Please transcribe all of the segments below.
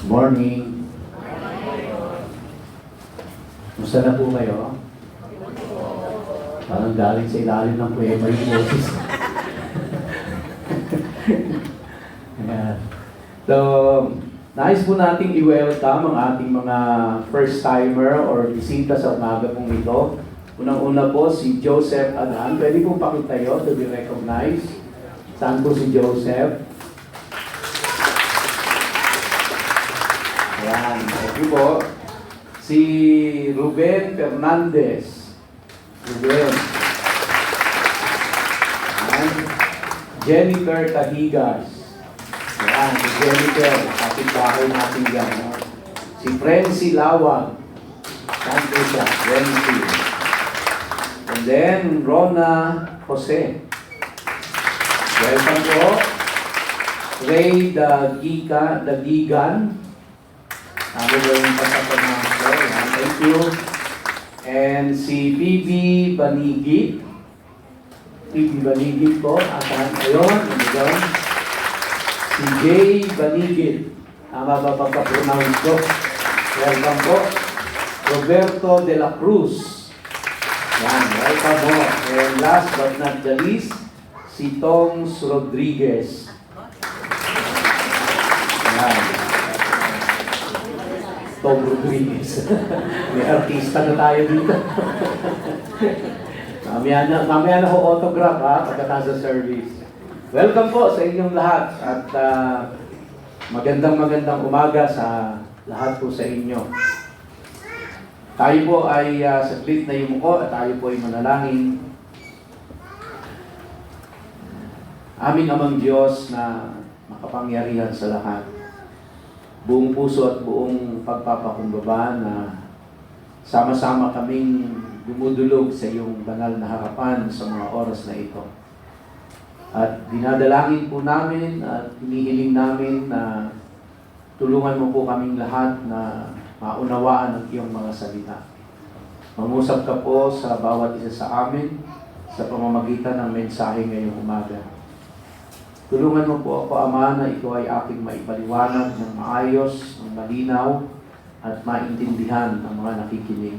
Morning. Musta na po kayo? Parang galing sa ilalim ng kuweba yung boses. Ayan. So, nais po nating i-welcome ang ating mga first-timer or bisita sa umaga pong ito. Unang-una po si Joseph Adan. Pwede pong pakitayo to be recognized. Saan po si Joseph? Ayan. Thank you po. Si Ruben Fernandez. Ruben. Ayan. Jennifer Tahigas. Ayan. Si Jennifer. Kapit-bahay natin yan. No? Si Frenzy Lawag. Saan po siya? Frenzy. And then, Rona Jose. Welcome po. Ray Dagigan. Ako ba yung pasapan ko? Thank you. And si PB Banigit. PB Banigit po. Asan? Ayun. Ayun. Si Jay Banigit. Tama ba pagka-pronounce ko? Welcome po. Roberto de la Cruz. Yan. Welcome po. And last but not the least, si Toms Rodriguez. Yan. Tom Rodriguez. May artista na tayo dito. mamaya na ho autograph ha, pagkatapos sa service. Welcome po sa inyong lahat at magandang umaga sa lahat po sa inyo. Tayo po ay saglit na yumuko at tayo po ay manalangin. Aming Amang Diyos na makapangyarihan sa lahat, buong puso at buong pagpapakumbaba na sama-sama kaming dumudulog sa iyong banal na harapan sa mga oras na ito. At dinadalangin po namin at hinihiling namin na tulungan mo po kaming lahat na maunawaan ang iyong mga salita. Mangusap ka po sa bawat isa sa amin sa pamamagitan ng mensahe ngayong umaga. Tulungan mo po ako, Ama, na ito ay aking maipaliwanag ng maayos, ng malinaw, at maintindihan ng mga nakikinig.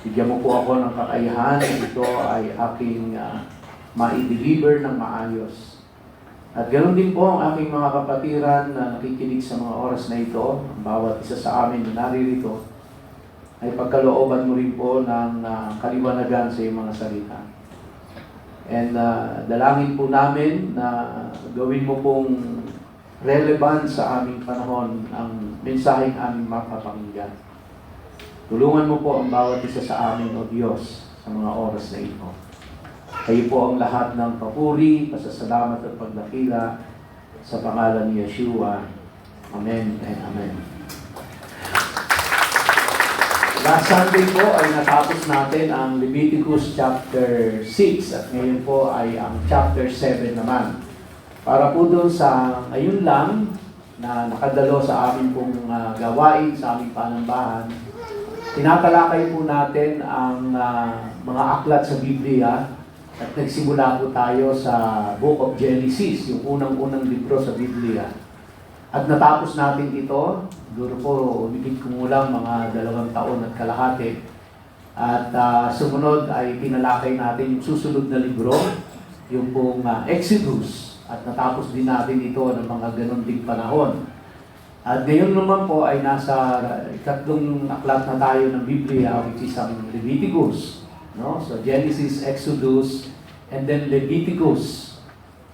Bigyan mo po ako ng kakayahan na ito ay aking ma-deliver ng maayos. At ganoon din po ang aking mga kapatiran na nakikinig sa mga oras na ito, ang bawat isa sa amin na naririto, ay pagkalooban mo rin po ng kaliwanagan sa iyong mga salita. And dalangin po namin na gawin mo pong relevant sa aming panahon ang mensaheng aming mapapakinggan. Tulungan mo po ang bawat isa sa amin, O Diyos, sa mga oras na ito. Kayo po ang lahat ng papuri, pasasalamat at pagdakila sa pangalan ni Yeshua. Amen and Amen. Last Sunday po ay natapos natin ang Leviticus chapter 6 at ngayon po ay ang chapter 7 naman. Para po doon sa ngayon lang na nakadalo sa amin pong gawain, sa aming panambahan, tinatalakay po natin ang mga aklat sa Biblia at nagsimula po tayo sa Book of Genesis, yung unang-unang libro sa Biblia. At natapos natin ito, siguro po, umigit kumulang mga 2 taon at kalahati. At sumunod ay tinalakay natin yung susunod na libro, yung pong Exodus. At natapos din natin ito ng mga ganon ding panahon. At ngayon naman po ay nasa ikatlong aklat na tayo ng Biblia, which is ang Leviticus. No? So Genesis, Exodus, and then Leviticus.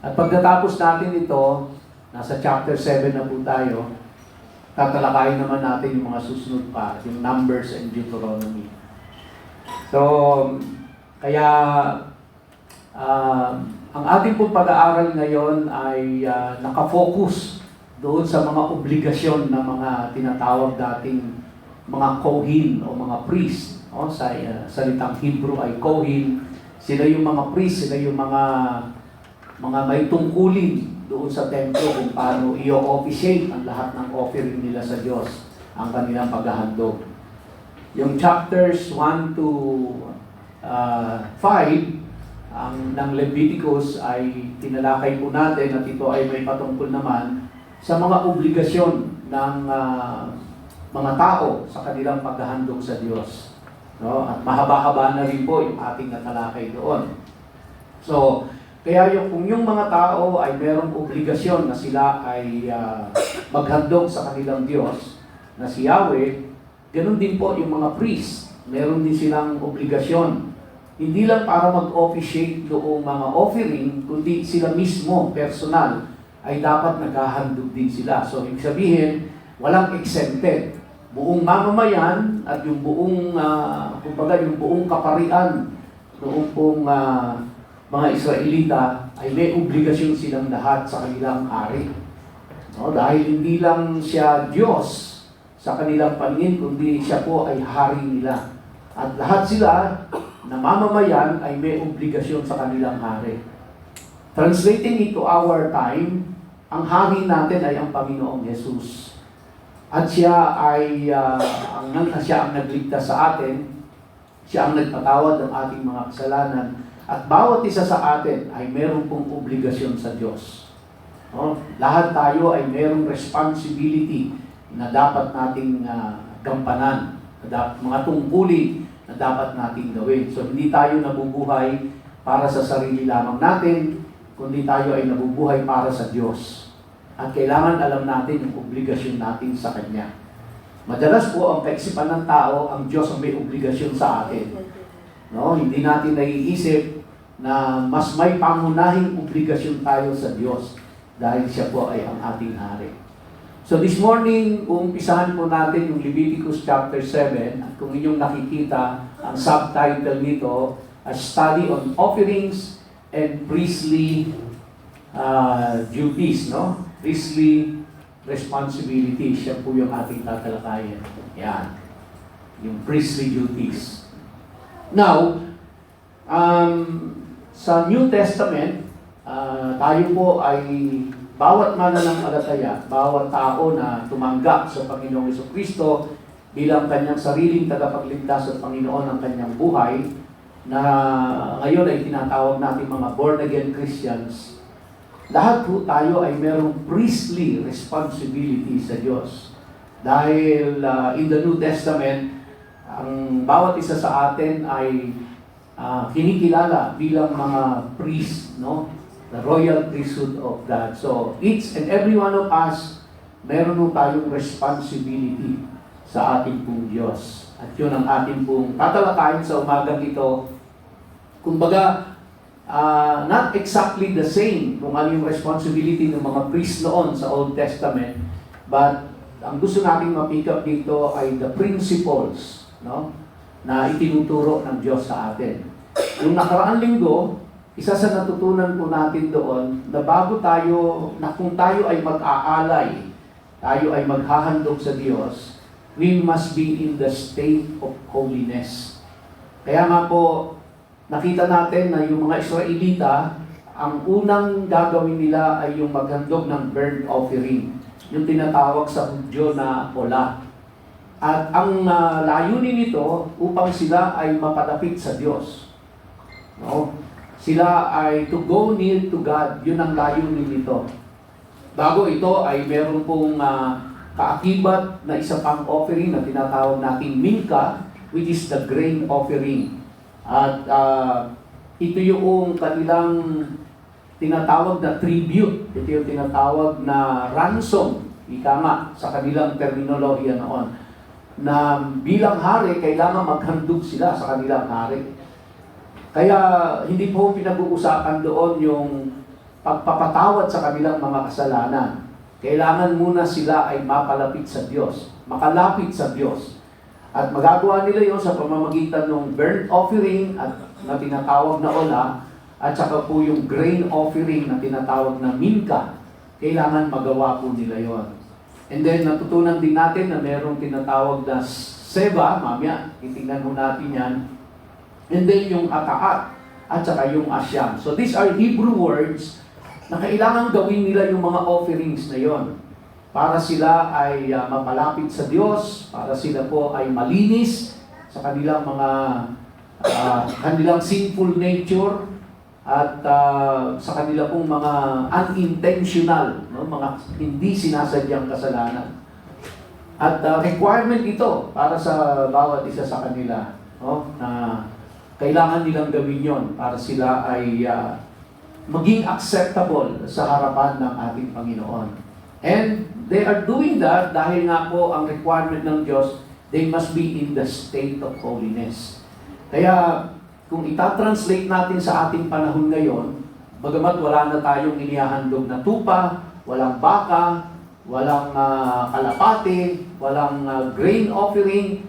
At pagkatapos natin ito, nasa chapter 7 na po tayo, tatalakayin naman natin yung mga susunod pa, yung Numbers and Deuteronomy. So, kaya ang ating pong pag-aaral ngayon ay nakafocus doon sa mga obligasyon ng mga tinatawag dating mga Kohin o mga priest. O, sa salitang Hebrew ay Kohin. Sila yung mga priest, sila yung mga may tungkulin doon sa templo kung paano i-officiate ang lahat ng offering nila sa Diyos, ang kanilang paghahandog. Yung chapters 1 to 5 ng Leviticus ay tinalakay po natin at ito ay may patungkol naman sa mga obligasyon ng mga tao sa kanilang paghahandog sa Diyos. No? At mahaba-haba na rin po yung ating natalakay doon. So, kaya kung yung mga tao ay merong obligasyon na sila ay maghandog sa kanilang Diyos, na si Yahweh, ganun din po yung mga priest. Meron din silang obligasyon. Hindi lang para mag-officiate doong mga offering, kundi sila mismo, personal, ay dapat naghahandog din sila. So, ibig sabihin, walang exempted. Buong mamamayan at yung buong, kumbaga yung buong kaparian noong pong mga Israelita ay may obligasyon silang lahat sa kanilang hari. No? Dahil hindi lang siya Diyos sa kanilang paningin, kundi siya po ay hari nila. At lahat sila na mamamayan ay may obligasyon sa kanilang hari. Translating it to our time, ang hari natin ay ang Panginoong Jesus. At siya ay siya ang nagligtas sa atin, siya ang nagpatawad ng ating mga kasalanan, at bawat isa sa atin ay meron pong obligasyon sa Diyos. No? Lahat tayo ay merong responsibility na dapat nating gampanan, mga tungkulin na dapat nating gawin. So hindi tayo nabubuhay para sa sarili lamang natin, kundi tayo ay nabubuhay para sa Diyos. At kailangan alam natin yung obligasyon natin sa Kanya. Madalas po ang kaisipan ng tao, ang Diyos ang may obligasyon sa atin. No, hindi natin naiisip na mas may pangunahing obligasyon tayo sa Diyos dahil siya po ay ang ating hari. So this morning, uumpisahan po natin yung Leviticus chapter 7 at kung inyong nakikita, ang subtitle nito, A Study on Offerings and Priestly Duties, no? Priestly Responsibilities. Siya po yung ating tatalakayin. Yan. Yung priestly duties. Now, sa New Testament, tayo po ay bawat mananampalataya, bawat tao na tumanggap sa Panginoong Jesucristo bilang kanyang sariling tagapagligtas at Panginoon ng kanyang buhay, na ngayon ay tinatawag natin mga born-again Christians, lahat po tayo ay merong priestly responsibility sa Diyos. Dahil in the New Testament, ang bawat isa sa atin ay kinikilala bilang mga priest, no? The royal priesthood of God. So, each and every one of us, meron po tayong responsibility sa ating pong Diyos. At yun ang ating pong tatalakayin sa umagang ito. Kumbaga, not exactly the same kung ano yung responsibility ng mga priest noon sa Old Testament, but ang gusto nating ma-pick up dito ay the principles, no, na itinuturo ng Diyos sa atin. Yung nakaraang linggo, isa sa natutunan po natin doon, na bago tayo, na kung tayo ay mag-aalay, tayo ay maghahandog sa Diyos, we must be in the state of holiness. Kaya nga po, nakita natin na yung mga Israelita, ang unang gagawin nila ay yung maghandog ng burnt offering, yung tinatawag sa Hudyo na ola. At ang layunin nito upang sila ay mapalapit sa Diyos. No? Sila ay to go near to God, yun ang layunin nito. Bago ito ay meron pong kaakibat na isa pang offering na tinatawag nating minka, which is the grain offering. At ito yung kanilang tinatawag na tribute. Ito yung tinatawag na ransom, ika nga, sa kanilang terminolohiya noon. Na bilang hari, kailangan maghandog sila sa kanilang hari. Kaya hindi po pinag-uusapan doon yung pagpapatawad sa kanilang mga kasalanan. Kailangan muna sila ay mapalapit sa Diyos, makalapit sa Diyos. At magagawa nila yon sa pamamagitan ng burnt offering at na tinatawag na ola, at saka po yung grain offering na tinatawag na minka. Kailangan magawa po nila yon. And then natutunan din natin na mayroong tinatawag na seba, mamaya, titingnan mo natin yan. And then yung ataat at saka yung asyam. So these are Hebrew words na kailangan gawin nila yung mga offerings na yon para sila ay mapalapit sa Diyos, para sila po ay malinis sa kanilang mga kanilang sinful nature at sa kanila pong mga unintentional, no, mga hindi sinasadyang kasalanan. At requirement ito para sa bawat isa sa kanila, no? Na kailangan nilang gawin yon para sila ay maging acceptable sa harapan ng ating Panginoon. And they are doing that dahil nga po ang requirement ng Diyos, they must be in the state of holiness. Kaya kung itatranslate natin sa ating panahon ngayon, bagamat wala na tayong inihahandog na tupa, walang baka, walang kalapati, walang grain offering,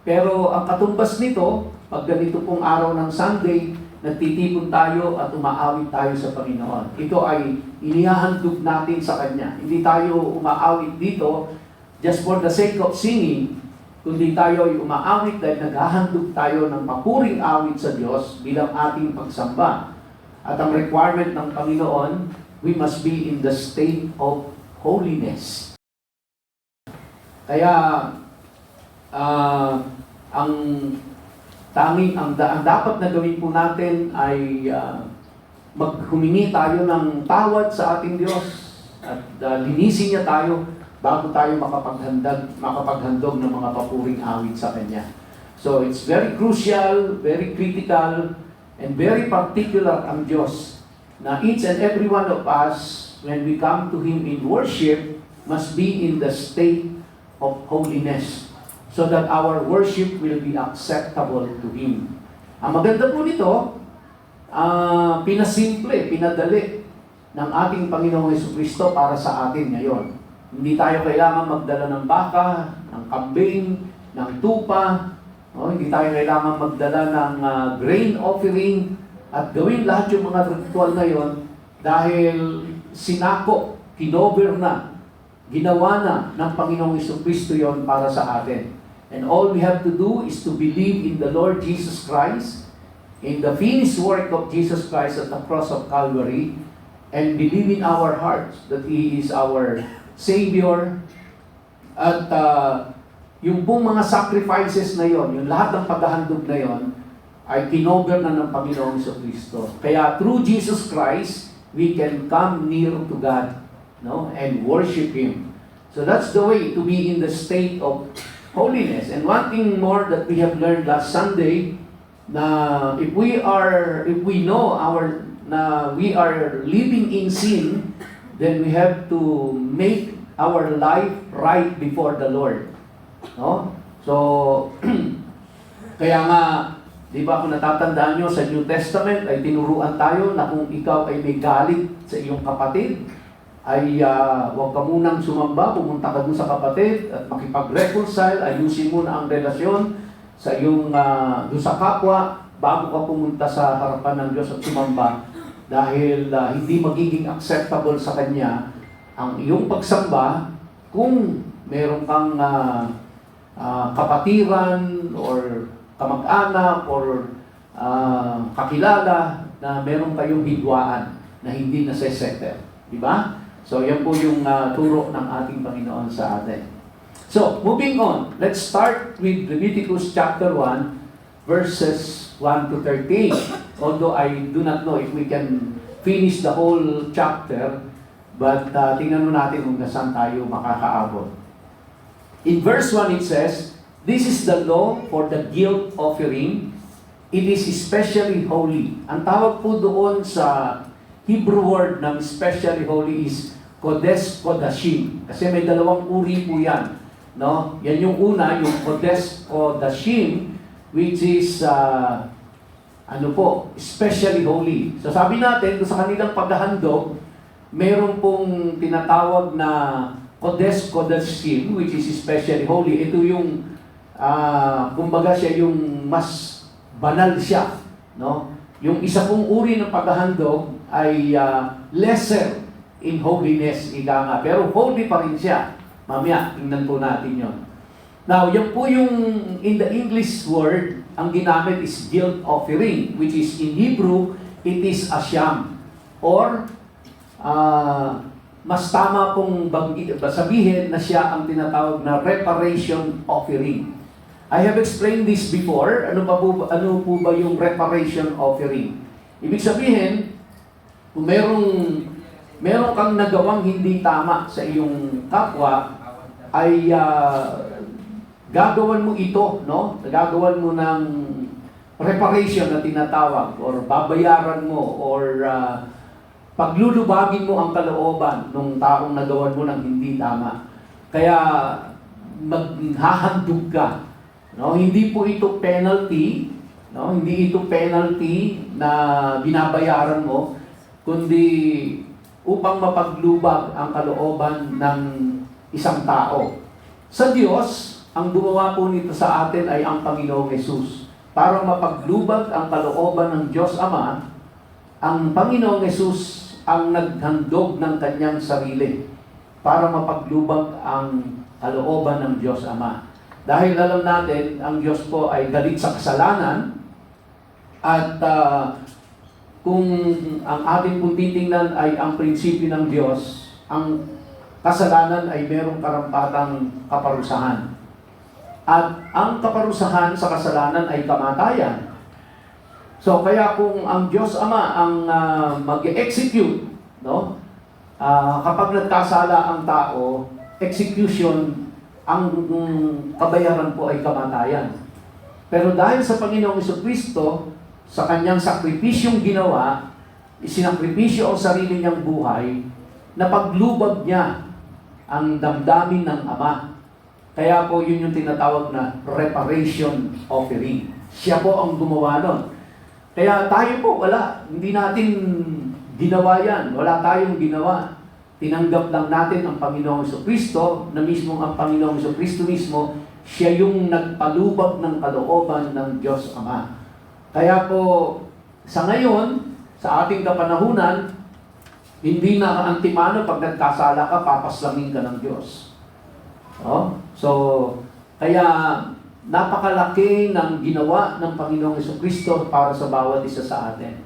pero ang katumbas nito, pag ganito pong araw ng Sunday, nagtitipon tayo at umaawit tayo sa Panginoon. Ito ay inihahandog natin sa Kanya. Hindi tayo umaawit dito just for the sake of singing, kundi tayo ay umaawit dahil naghahandog tayo ng mapuring awit sa Diyos bilang ating pagsamba. At ang requirement ng Panginoon, we must be in the state of holiness. Kaya, ang dapat na gawin po natin ay maghumingi tayo ng tawad sa ating Diyos at linisin niya tayo bago tayo makapaghandog ng mga papuring awit sa Kanya. So, it's very crucial, very critical, and very particular ang Diyos na each and every one of us, when we come to Him in worship, must be in the state of holiness so that our worship will be acceptable to Him. Ang maganda po nito, pinadali ng ating Panginoong Jesucristo para sa atin ngayon. Hindi tayo kailangan magdala ng baka, ng kambing, ng tupa, hindi tayo kailangan magdala ng grain offering at gawin lahat yung mga ritual na yon dahil sinako, kinover na, ginawa na ng Panginoong Jesucristo yon para sa atin. And all we have to do is to believe in the Lord Jesus Christ, in the finished work of Jesus Christ at the cross of Calvary, and believe in our hearts that He is our Savior. At yung pong mga sacrifices na yon, yung lahat ng paghahandog na yon, ay kinover na ng Panginoong Jesucristo. Kaya through Jesus Christ, we can come near to God, no, and worship Him. So that's the way to be in the state of holiness. And one thing more that we have learned last Sunday, na if we know we are living in sin, then we have to make our life right before the Lord. No? So, kaya nga, di ba kung natatandaan nyo sa New Testament, ay tinuruan tayo na kung ikaw ay may galit sa iyong kapatid, ay huwag ka munang sumamba, pumunta ka dun sa kapatid at makipag-reconcile, ayusin mo na ang relasyon sa iyong dun sa kapwa bago ka pumunta sa harapan ng Diyos at sumamba, dahil hindi magiging acceptable sa Kanya ang iyong pagsamba kung meron kang kapatiran or kamag-anak or kakilala na meron kayong hidwaan na hindi nase-settle. Di ba? So, yan po yung turo ng ating Panginoon sa atin. So, moving on. Let's start with Leviticus chapter 1, verses 1 to 13. Although I do not know if we can finish the whole chapter, but tingnan mo natin kung saan tayo makakaabot. In verse 1 it says, "This is the law for the guilt offering. It is especially holy." Ang tawag po doon sa Hebrew word ng especially holy is Kodesh Kodashim. Kasi may dalawang uri po yan. No? Yan yung una, yung Kodesh Kodashim, which is, especially holy. So sabi natin, sa kanilang paghahandog, meron pong tinatawag na Kodesh Kodashim, which is especially holy. Ito yung, kumbaga siya yung mas banal siya. No? Yung isa pong uri ng paghahandog ay lesser in holiness, ika nga. Pero holy pa rin siya. Mamaya, tingnan po natin yon. Now, yan po yung, in the English word, ang ginamit is guilt offering, which is in Hebrew, it is asham. Or, mas tama pong sabihin na siya ang tinatawag na reparation offering. I have explained this before. Ano po ba yung reparation offering? Ibig sabihin, kung meron kang nagawang hindi tama sa iyong kapwa, ay gagawan mo ito, no? Gagawan mo ng reparation na tinatawag, or babayaran mo, or paglulubagin mo ang kalooban ng taong nagawan mo ng hindi tama. Kaya maghahandog ka, no? Hindi po ito penalty, no? Hindi ito penalty na binabayaran mo, kundi upang mapaglubag ang kalooban ng isang tao. Sa Diyos, ang gumawa po nito sa atin ay ang Panginoong Hesus. Para mapaglubag ang kalooban ng Diyos Ama, ang Panginoong Hesus ang naghandog ng kanyang sarili para mapaglubag ang kalooban ng Diyos Ama. Dahil alam natin, ang Diyos po ay galit sa kasalanan, at kung ang ating pong titingnan ay ang prinsipyo ng Diyos, ang kasalanan ay merong karampatang kaparusahan. At ang kaparusahan sa kasalanan ay kamatayan. So kaya kung ang Diyos Ama ang mag-execute, no? Kapag nagkasala ang tao, execution, ang kabayaran po ay kamatayan. Pero dahil sa Panginoong Jesucristo, sa kanyang sakripisyong ginawa, isinakripisyo ang sarili niyang buhay, na paglubag niya ang damdamin ng Ama. Kaya po yun yung tinatawag na reparation offering. Siya po ang gumawa nun. Kaya tayo po, wala. Hindi natin ginawa yan. Wala tayong ginawa. Tinanggap lang natin ang Panginoong Jesucristo, na mismo ang Panginoong Jesucristo mismo, siya yung nagpalubag ng kalooban ng Diyos Ama. Kaya po, sa ngayon, sa ating kapanahunan, hindi na antimano pag nagkasala ka, papaslangin ka ng Diyos. Oh? So, kaya napakalaki ng ginawa ng Panginoong Jesucristo para sa bawat isa sa atin.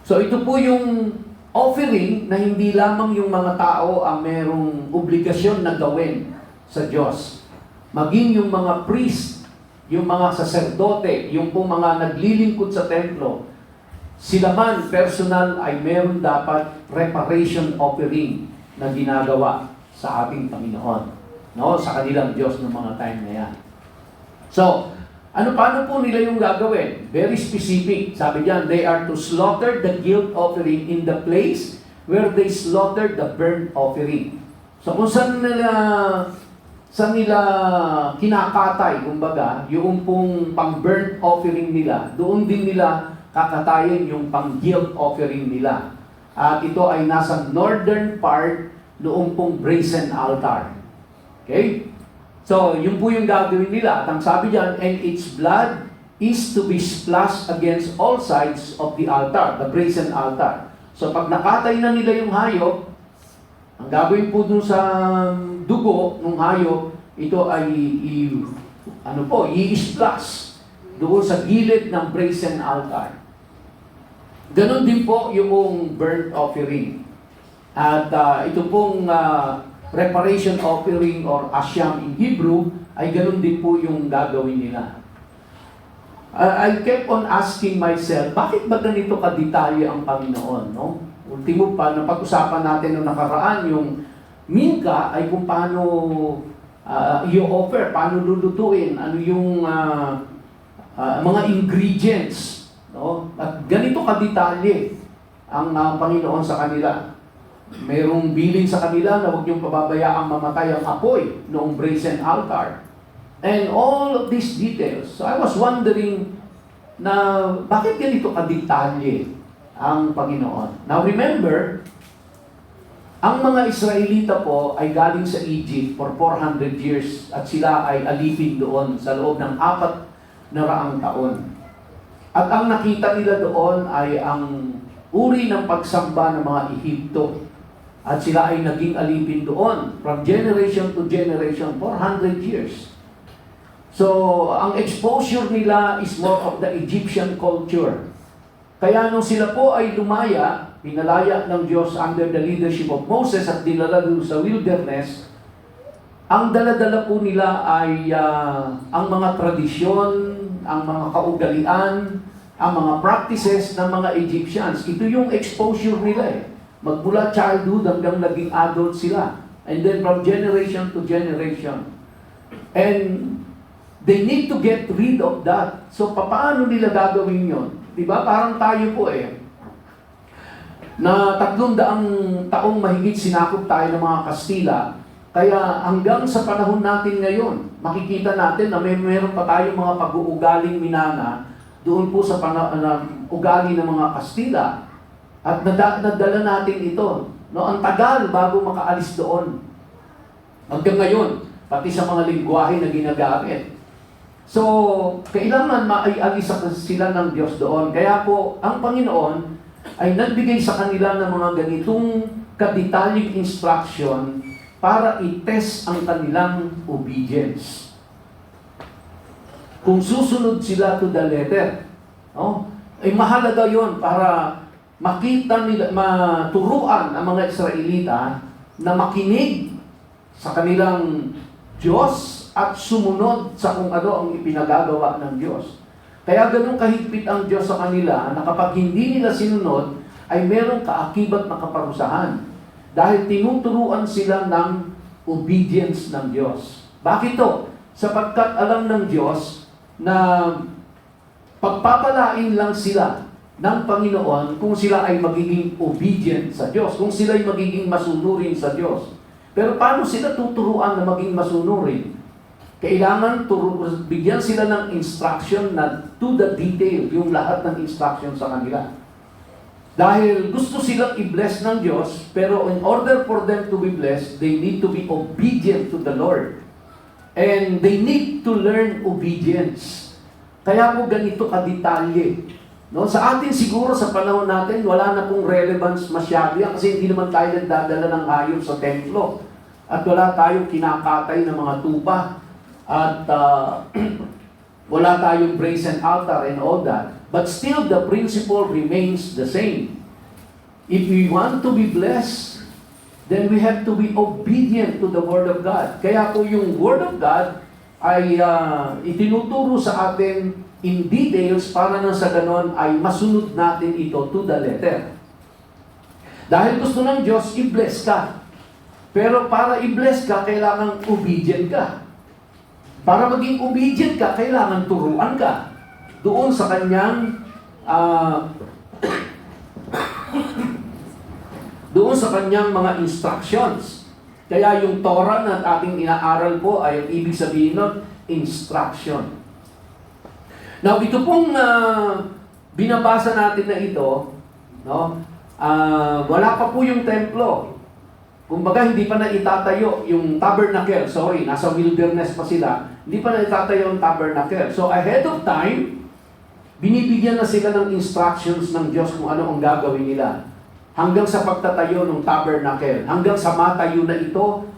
So, ito po yung offering na hindi lamang yung mga tao ang merong obligasyon na gawin sa Diyos. Maging yung mga priest, yung mga saserdote, yung pong mga naglilingkod sa templo, sila man personal ay meron dapat reparation offering na ginagawa sa ating Panginoon, no? Sa kanilang Diyos ng mga time na yan. So, paano po nila yung gagawin? Very specific. Sabi diyan, they are to slaughter the guilt offering in the place where they slaughtered the burnt offering. So, kung saan nila kinakatay, kumbaga, yung pong pang-burnt offering nila, doon din nila kakatayin yung pang-guilt offering nila. At ito ay nasa northern part noong pong brazen altar. Okay? So, yun po yung gagawin nila. At ang sabi diyan, and its blood is to be splashed against all sides of the altar, the brazen altar. So, pag nakatay na nila yung hayop, ang gagawin po dun sa dugo ng hayop, ito ay i-splash doon sa gilid ng brazen altar. Ganon din po yung burnt offering. At ito pong reparation offering or asyam in Hebrew, ay ganon din po yung gagawin nila. I kept on asking myself, bakit ba ganito kadetalye ang Panginoon? No? Ultimo pa, napag-usapan natin noong nakaraan, yung minka ay kung paano i-offer, paano lulutuin, ano yung mga ingredients. No? At ganito kadetalye ang Panginoon sa kanila. Mayroong bilin sa kanila na huwag niyong pababayaang mamatay ang apoy noong brazen altar. And all of these details. So I was wondering na bakit ganito kadetalye ang Panginoon. Now remember, ang mga Israelita po ay galing sa Egypt for 400 years at sila ay alipin doon sa loob ng 400 taon. At ang nakita nila doon ay ang uri ng pagsamba ng mga Ehipto. At sila ay naging alipin doon from generation to generation, 400 years. So, ang exposure nila is more of the Egyptian culture. Kaya nung sila po ay lumaya, pinalaya ng Diyos under the leadership of Moses at dinala doon sa wilderness, ang dala-dala po nila ay ang mga tradisyon, ang mga kaugalian, ang mga practices ng mga Egyptians. Ito yung exposure nila eh. Magmula childhood hanggang naging adult sila. And then from generation to generation. And they need to get rid of that. So, paano nila gagawin yun? Diba? Parang tayo po na 300 taong mahigit sinakop tayo ng mga Kastila. Kaya hanggang sa panahon natin ngayon, makikita natin na meron pa tayong mga pag-uugaling minana doon po sa ugali ng mga Kastila. At nadala natin ito. No, ang tagal bago makaalis doon. Hanggang ngayon, pati sa mga lingwahe na ginagamit. So, kailangan maialis sila ng Diyos doon. Kaya po, ang Panginoon ay nagbigay sa kanila ng mga ganitong kadetalyeng instruction para i-test ang kanilang obedience. Kung susunod sila to the letter, ay mahalaga yon para makita nila, maturuan ang mga Israelita na makinig sa kanilang Diyos at sumunod sa kung ano ang ipinagagawa ng Diyos. Kaya ganun kahigpit ang Diyos sa kanila na kapag hindi nila sinunod, ay merong kaakibat na kaparusahan. Dahil tinuturuan sila ng obedience ng Diyos. Bakit to? Sapagkat alam ng Diyos na pagpapalain lang sila ng Panginoon kung sila ay magiging obedient sa Diyos, kung sila ay magiging masunurin sa Diyos. Pero paano sila tuturuan na maging masunurin? Kailangan bigyan sila ng instruction na to the detail, yung lahat ng instruction sa kanila. Dahil gusto silang i-bless ng Diyos, pero in order for them to be blessed, they need to be obedient to the Lord. And they need to learn obedience. Kaya po ganito kadetalye. No? Sa atin siguro, sa panahon natin, wala na pong relevance masyado yan kasi hindi naman tayo nagdadala ng hayop sa templo. At wala tayong kinakatay ng mga tupa. At wala tayong brazen altar and all that. But still, the principle remains the same. If we want to be blessed, then we have to be obedient to the Word of God. Kaya po yung Word of God ay itinuturo sa atin in details para nang sa ganon ay masunod natin ito to the letter. Dahil gusto ng Diyos, i-bless ka. Pero para i-bless ka, kailangan obedient ka. Para maging obedient ka, kailangan turuan ka doon sa kanyang mga instructions. Kaya yung Torah na ating inaaral po ay ibig sabihin nun, instruction. Now, ito pong binabasa natin na ito, no? Wala pa po yung templo. Kumbaga, hindi pa na itatayo yung tabernacle. Sorry, nasa wilderness pa sila. Hindi pa na itatayo yung tabernacle. So, ahead of time, binibigyan na sila ng instructions ng Diyos kung ano ang gagawin nila. Hanggang sa pagtatayo ng tabernacle. Hanggang sa matayo na ito.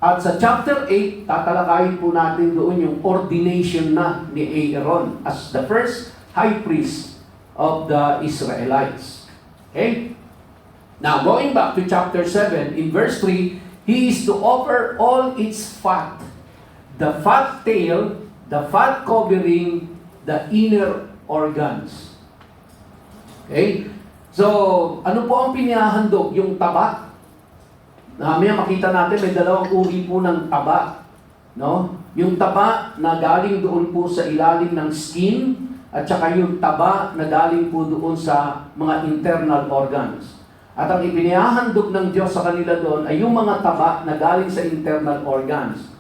At sa chapter 8, tatalakayin po natin doon yung ordination na ni Aaron as the first high priest of the Israelites. Okay? Now, going back to chapter 7, in verse 3, he is to offer all its fat. The fat tail, the fat covering, the inner organs. Okay? So, ano po ang pinahandog? Yung taba. Mamaya makita natin, may dalawang uri po ng taba. No? Yung taba na galing doon po sa ilalim ng skin, at saka yung taba na galing po doon sa mga internal organs. At ang ipinahandog ng Diyos sa kanila doon ay yung mga taba na galing sa internal organs.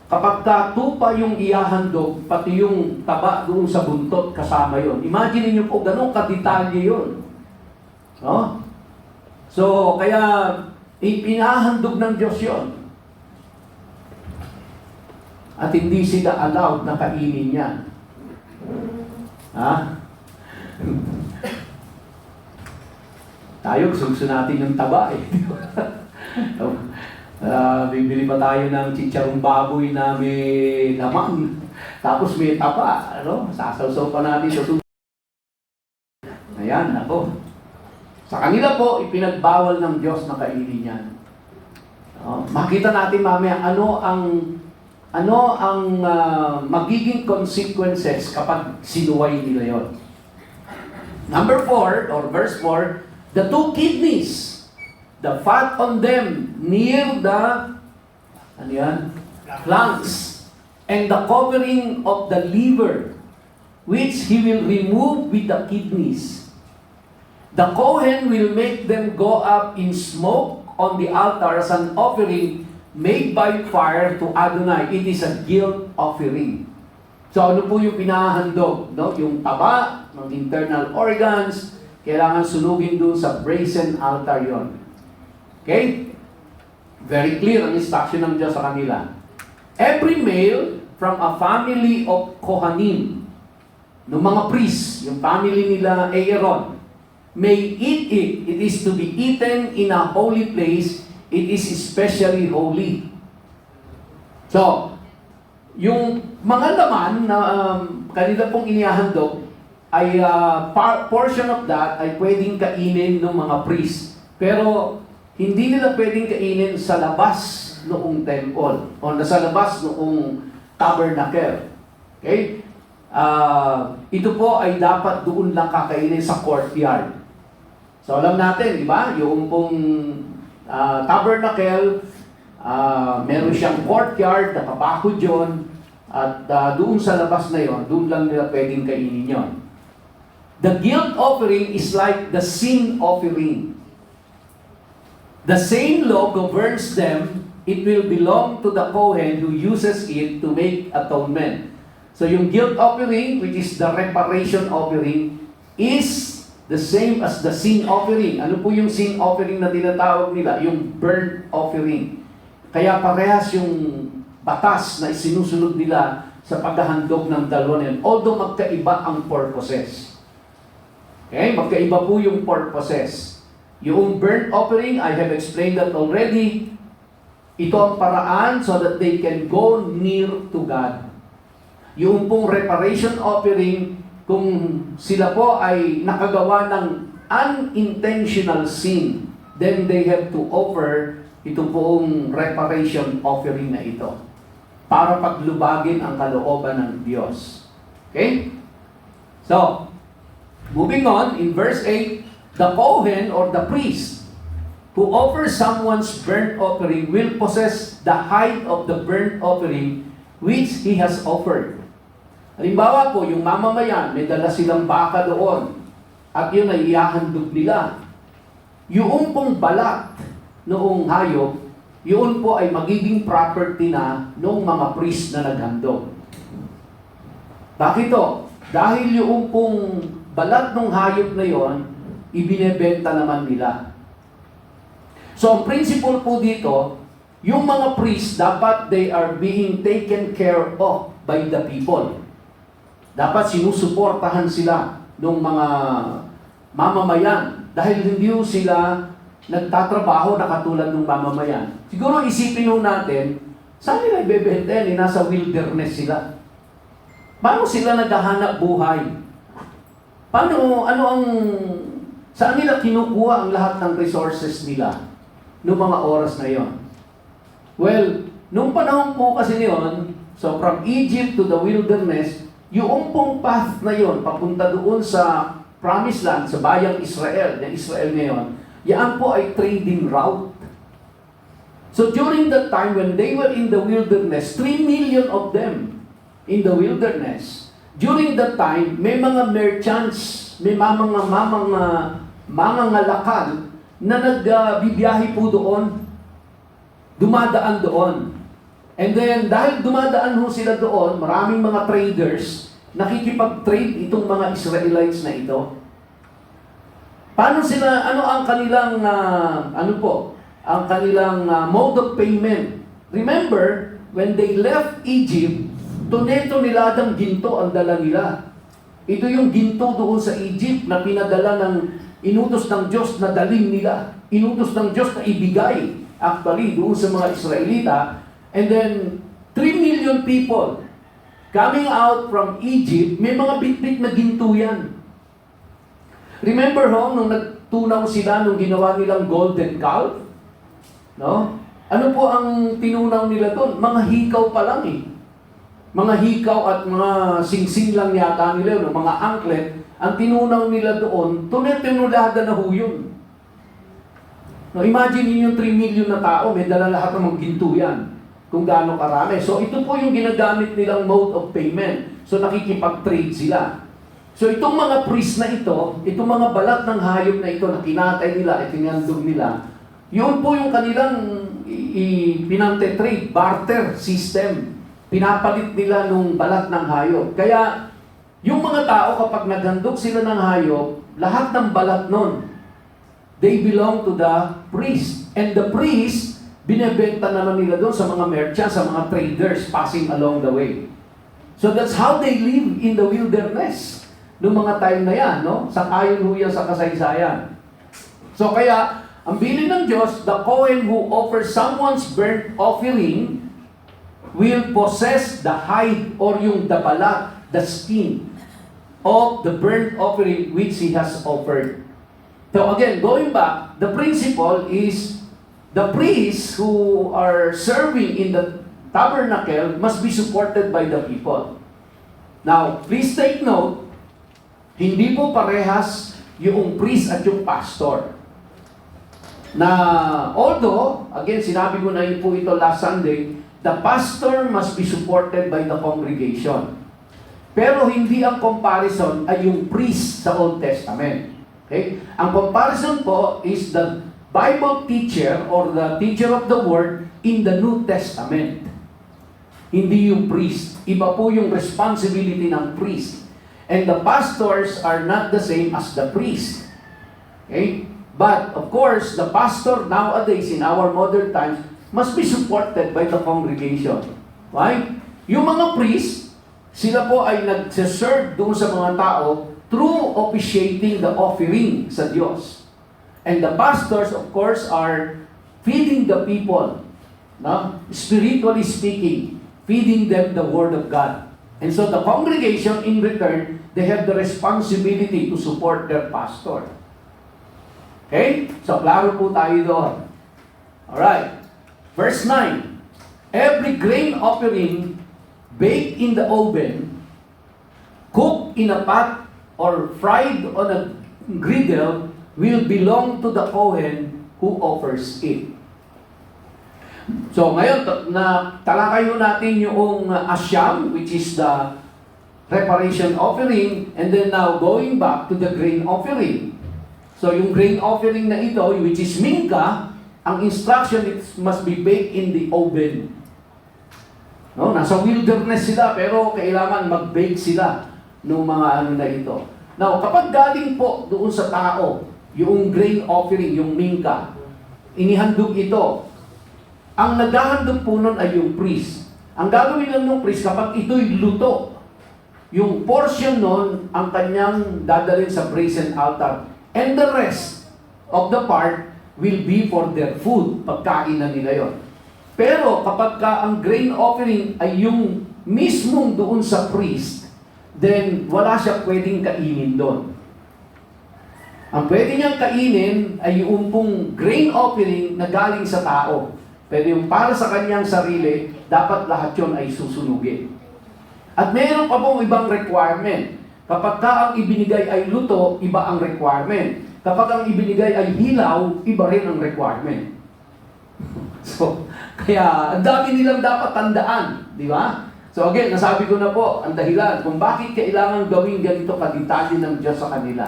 Kapag tupa yung ihahandog, pati yung taba doon sa buntot, kasama yon. Imagine niyo po, ganun kadetalye yun. No? So, kaya ipinahandog ng Diyos yon. At hindi sila allowed na kainin yan. Ha? Tayo, gusto natin yung taba eh. Bibili pa tayo ng chicharong baboy na may laman. Tapos may taba. Ano? Sasawsaw pa natin sa tubig. Ayan, ako. Sa kanila po, ipinagbawal ng Diyos na kainin yan. Makita natin mamaya ano ang magiging consequences kapag sinuway nila yon. Number 4, or verse 4, the two kidneys, the fat on them near the Ano yan? Flanks. And the covering of the liver, which he will remove with the kidneys. The Kohen will make them go up in smoke on the altar as an offering made by fire to Adonai. It is a guilt offering. So ano po yung pinahandog? No? Yung taba ng internal organs, kailangan sunugin doon sa brazen altar yon. Okay? Very clear ang instruction ng Diyos sa kanila. Every male from a family of Kohanim, ng mga priests, yung family nila Aaron, may eat it. It is to be eaten in a holy place. It is especially holy. So, yung mga laman na kanila pong inihahandog, ay portion of that ay pwedeng kainin ng mga priest. Pero hindi nila pwedeng kainin sa labas noong temple o sa labas noong tabernacle. Okay? Ito po ay dapat doon lang kakainin sa courtyard. So alam natin, di ba? Yung pong tabernacle, meron siyang courtyard, nakabakod yun, at doon sa labas na yon, doon lang nila pwedeng kainin yon. The guilt offering is like the sin offering. The same law governs them. It will belong to the Kohen who uses it to make atonement. So yung guilt offering, which is the reparation offering, is the same as the sin offering. Ano po yung sin offering na tinatawag nila? Yung burnt offering. Kaya parehas yung batas na isinusunod nila sa paghahandog ng dalawa na yun. Although magkaiba ang purposes. Okay? Magkaiba po yung purposes. Yung burnt offering, I have explained that already. Ito ang paraan so that they can go near to God. Yung pong reparation offering, kung sila po ay nakagawa ng unintentional sin, then they have to offer ito pong reparation offering na ito para paglubagin ang kalooban ng Diyos. Okay? So, moving on, in verse 8, the Kohen or the priest who offers someone's burnt offering will possess the height of the burnt offering which he has offered. Halimbawa po, yung mamamayan, may dala silang baka doon at yun ay ihahandog nila. Yung pong balat noong hayop, yun po ay magiging property na ng mga priest na naghandog. Bakit to? Dahil yung pong balat ng hayop na yon, ibinebenta naman nila. So, ang principle po dito, yung mga priests, dapat they are being taken care of by the people. Dapat sinusuportahan sila ng mga mamamayan. Dahil hindi sila nagtatrabaho na katulad ng mamamayan. Siguro isipin natin, saan nila ibebenta yan? Nasa wilderness sila. Paano sila naghahanap buhay? Saan nila kinukuha ang lahat ng resources nila noong mga oras na yon? Well, nung panahon po kasi niyon, so from Egypt to the wilderness, yung pong path na yon, papunta doon sa Promised Land, sa bayang Israel, na Israel ngayon, yan po ay trading route. So during that time, when they were in the wilderness, 3 million of them in the wilderness, during that time, may mga merchants, may mga lakal na nagbibiyahe po doon, dumadaan doon. And then, dahil dumadaan ho sila doon, maraming mga traders, nakikipag-trade itong mga Israelites na ito. Paano sila, ano ang kanilang, ang kanilang mode of payment? Remember, when they left Egypt, tuneto niladang ginto ang dala nila. Ito yung ginto doon sa Egypt na pinadala ng inutos ng Diyos na dalhin nila. Inutos ng Diyos na ibigay, actually, doon sa mga Israelita. And then, 3 million people coming out from Egypt, may mga bit-bit na ginto yan. Remember nung nagtunaw sila, nung ginawa nilang golden calf? No? Ano po ang tinunaw nila doon? Mga hikaw pa lang eh. Mga hikaw at mga singsing lang yata nila, no? Mga anklet, ang tinunaw nila doon, tunulada na ho yun. No, imagine niyo yung 3 million na tao, may dala lahat ng mga ginto yan. kung gaano karami. So ito po yung ginagamit nilang mode of payment. So nakikipag-trade sila. So itong mga priest na ito, itong mga balat ng hayop na ito na kinatay nila, itinandog nila, yun po yung kanilang pinante-trade, barter system. Pinapalit nila nung balat ng hayop. Kaya yung mga tao kapag naghandog sila ng hayop, lahat ng balat nun, they belong to the priest. And the priest, binebenta naman nila doon sa mga merchants, sa mga traders passing along the way. So that's how they live in the wilderness noong mga time na yan, no? Sang-ayon ho yan sa kasaysayan. So kaya, ang bilin ng Diyos, the Kohen who offers someone's burnt offering will possess the hide or yung balat, the skin of the burnt offering which he has offered. So again, going back, the principle is the priests who are serving in the tabernacle must be supported by the people. Now, please take note, hindi po parehas yung priest at yung pastor. Na although, again, sinabi ko na yun po ito last Sunday, the pastor must be supported by the congregation. Pero hindi ang comparison ay yung priest sa Old Testament. Okay? Ang comparison po is the Bible teacher or the teacher of the Word in the New Testament. Hindi yung priest. Iba po yung responsibility ng priest. And the pastors are not the same as the priest. Okay? But, of course, the pastor nowadays in our modern times must be supported by the congregation. Right? Yung mga priest, sila po ay nagsiserve doon sa mga tao through officiating the offering sa Diyos. And the pastors, of course, are feeding the people, no? Spiritually speaking, feeding them the Word of God. And so the congregation, in return, they have the responsibility to support their pastor. Okay? So, klaro po tayo doon. Alright. Verse 9. Every grain offering baked in the oven, cooked in a pot, or fried on a griddle, will belong to the Kohen who offers it. So, ngayon, talakayo natin yung asyam, which is the reparation offering, and then now going back to the grain offering. So, yung grain offering na ito, which is minka, ang instruction, it must be baked in the oven. No, nasa wilderness sila, pero kailangan mag-bake sila ng mga ano na ito. Now, kapag galing po doon sa tao, yung grain offering, yung minka, inihandog ito, ang naghahandog po nun ay yung priest. Ang gagawin lang ng priest, kapag ito'y luto, yung portion nun, ang kanyang dadalhin sa brazen altar. And the rest of the part will be for their food. Pagkain na nila yon. Pero kapag ang grain offering ay yung mismong doon sa priest, then wala siya pwedeng kainin doon. Ang pwede niyang kainin ay yung pong grain offering na galing sa tao. Pero yung para sa kanyang sarili, dapat lahat yon ay susunugin. At mayroon pa pong ibang requirement. Kapag ang ibinigay ay luto, iba ang requirement. Kapag ang ibinigay ay hilaw, iba rin ang requirement. So, kaya ang dami nilang dapat tandaan, di ba? So again, nasabi ko na po ang dahilan kung bakit kailangan gawin ganito kadetalye ng Diyos sa kanila.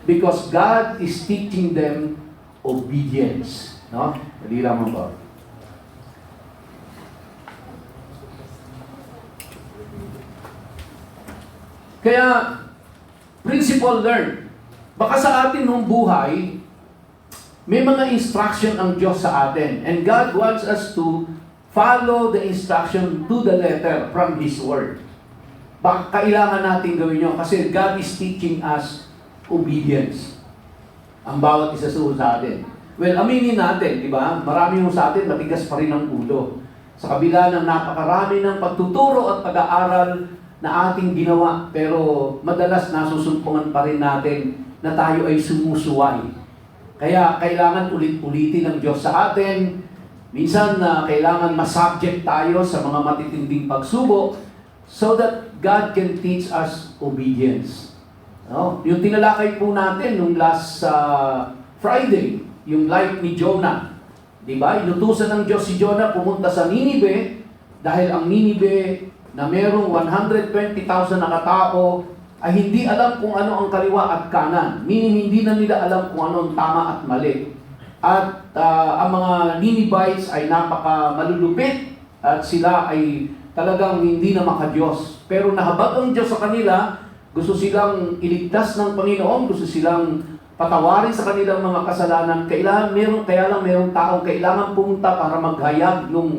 Because God is teaching them obedience. No? Dali lamang po. Kaya, principle learned. Baka sa atin nung buhay, may mga instruction ang Diyos sa atin. And God wants us to follow the instruction to the letter from His Word. Baka kailangan natin gawin yun kasi God is teaching us obedience. Ang bawat isa sa atin. Well, aminin natin, di ba? Marami mo sa atin, matigas pa rin ang ulo. Sa kabila ng napakarami ng pagtuturo at pag-aaral na ating ginawa, pero madalas nasusumpungan pa rin natin na tayo ay sumusuway. Kaya kailangan ulit-ulitin ng Diyos sa atin. Minsan kailangan masubject tayo sa mga matitinding pagsubok so that God can teach us obedience. No? Yung tinalakay po natin nung last Friday, yung life ni Jonah. Diba? Inutusan ng Diyos si Jonah pumunta sa Ninive dahil ang Ninive na merong 120,000 na katao ay hindi alam kung ano ang kaliwa at kanan. Meaning hindi na nila alam kung ano ang tama at mali. At ang mga Ninevites ay napaka malulupit at sila ay talagang hindi na makadiyos. Pero nahabag ang Diyos sa kanila, gusto silang iligtas ng Panginoon, gusto silang patawarin sa kanilang mga kasalanan. Kaya lang merong taong kailangan pumunta para maghayag ng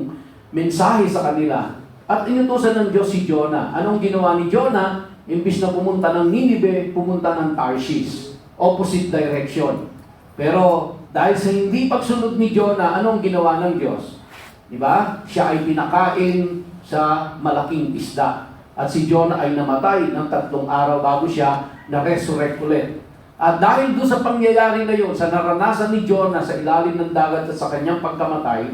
mensahe sa kanila. At inutusan ng Diyos si Jonah. Anong ginawa ni Jonah? Imbis na pumunta ng Ninive, pumunta ng Tarshish. Opposite direction. Pero dahil sa hindi pagsunod ni Jonah, anong ginawa ng Diyos? Diba? Siya ay pinakain sa malaking isda. At si Jonah ay namatay ng 3 araw bago siya na-resurrect ulit. At dahil doon sa pangyayari na yun, sa naranasan ni Jonah sa ilalim ng dagat at sa kanyang pagkamatay,